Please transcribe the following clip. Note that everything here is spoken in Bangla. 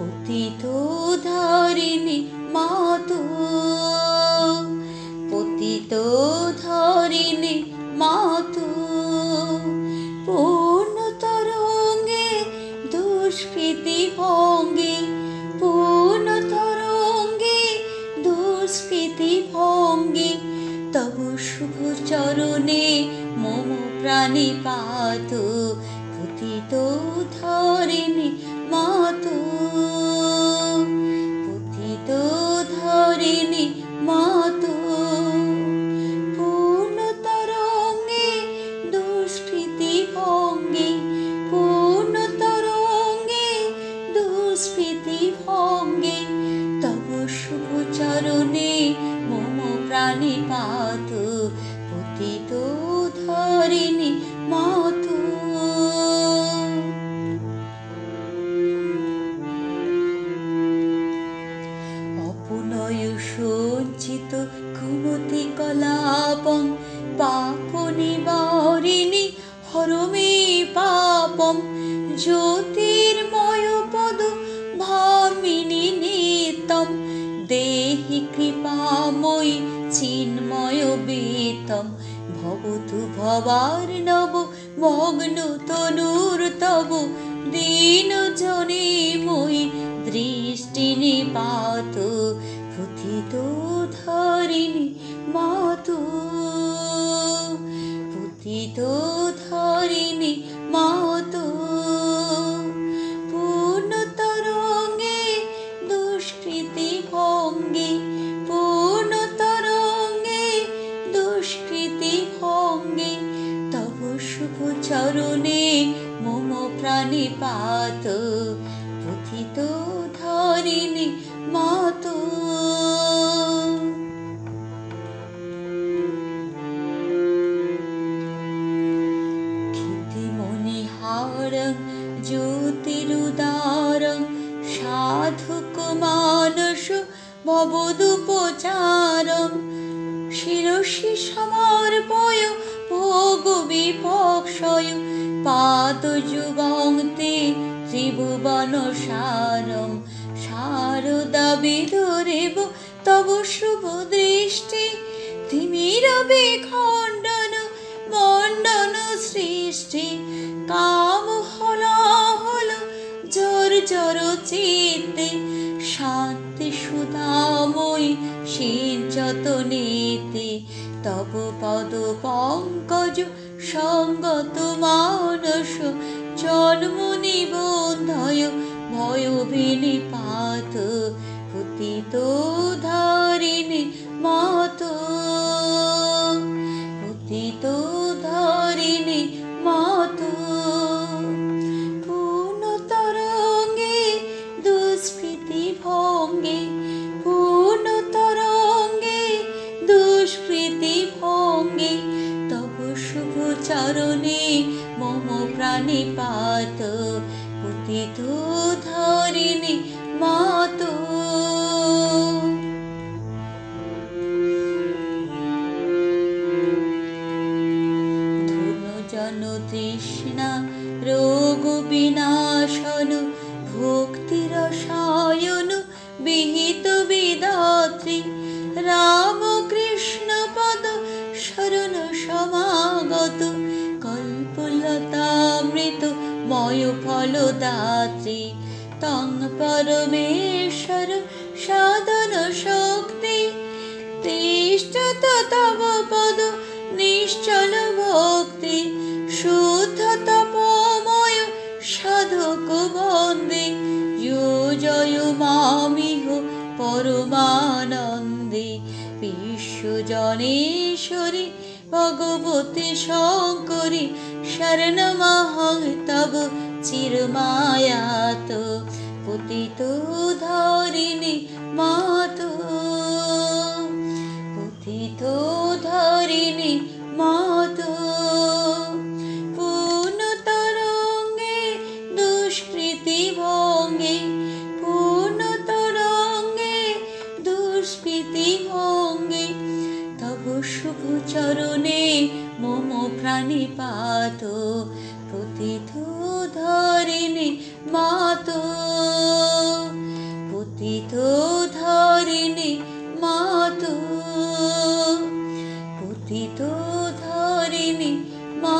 পতিত ধারিণী মাতো, পতিত ধারিণী মাতো, পূর্ণ তরঙ্গে দুষ্কৃতি ভঙ্গে, পূর্ণ তরঙ্গে দুষ্কৃতি ভঙ্গে, তব শুভ চরণে মম প্রাণিপাত, পতিত ধারিণী মাতো, পতিত ধারিণী মাতো, পূর্ণ তরঙ্গে দুষ্কৃতি ভঙ্গে, পূর্ণ তরঙ্গে দুষ্কৃতি ভঙ্গে, তব শুভ চরণে মম প্রাণিপাত, পতিত ধারিণী মাতো। অপুনয় সঞ্চিত কুমতি কলাপম, পাপ নিবারিণী হর মে পাপম, জ্যোতির্ময় পদ ভামিনী নিতম, দেহি কৃপাময়ী চিন্ময় বেতম, ভবতু ভবার্ণব মগ্ন তনুর তব, দীন জনে মই দৃষ্টি নিপাত, পতিত ধারিণী মাতো, পতিত ধারিণী মাতো, পূর্ণ তরঙ্গে দুষ্কৃতি ভঙ্গে, পূর্ণ তরঙ্গে দুষ্কৃতি ভঙ্গে, তব শুভ চরণে মম প্রাণিপাত, পতিত ধারিণী মাতো। ক্ষিতিমণিহারং জ্যোতিরুদারং, সাধুক মানস ভবদুপচারং, শিরসি সমর্পয় ভোগ বিপক্ষয়, পাদযুগং তে ত্রিভুবন সারম, শারদা বিধুরেব তব শুভ দৃষ্টি, তিমিরবে খণ্ডন মণ্ডন সৃষ্টি, কাম হলাহল জর জর চিত্তে, শান্তি সুধাময়ী সিঞ্চত নীতি, তব পদ পঙ্কজ সঙ্গত মানস, জন্ম নিবন্ধয় ভয় বিনিপাত, পতিত ধারিণী মাতো, পতিত ধারিণী মাতো, পূর্ণ তরঙ্গে দুষ্কৃতি ভঙ্গে, পূর্ণ তরঙ্গে দুষ্কৃতি ভঙ্গে, তব শুভ চরণে মম প্রাণিপাত, পতিত ধারিণী মাতো। ধনুজন তৃষ্ণা রোগ বিনাশন, ভক্তি রসায়ন বিহিত বিধাত্রী, রাম কৃষ্ণ পদ শরণ সমাগত, কল্পলতামৃত ময় ফলদাত্রী, তং পরমেশ্বর সাধন শক্তি, তিষ্ঠত তব পদ নিশ্চল ভক্তি, শুদ্ধ তপময় সাধক বন্দে, জয় মামিহ পরমানন্দে, বিশ্বজনেশ্বরী ভগবতী শঙ্করী, শরণমহং তব চিরমায়াত, পতিত ধারিণী মাতো, পতিত ধারিণী মাতো, পূর্ণ তরঙ্গে দুষ্কৃতি ভঙ্গে, পূর্ণ তরঙ্গে দুষ্কৃতি ভঙ্গে, তব শুভ চরণে মম প্রাণিপাত, পতিত ধারিণী মাতো। দিত ধরিনি মা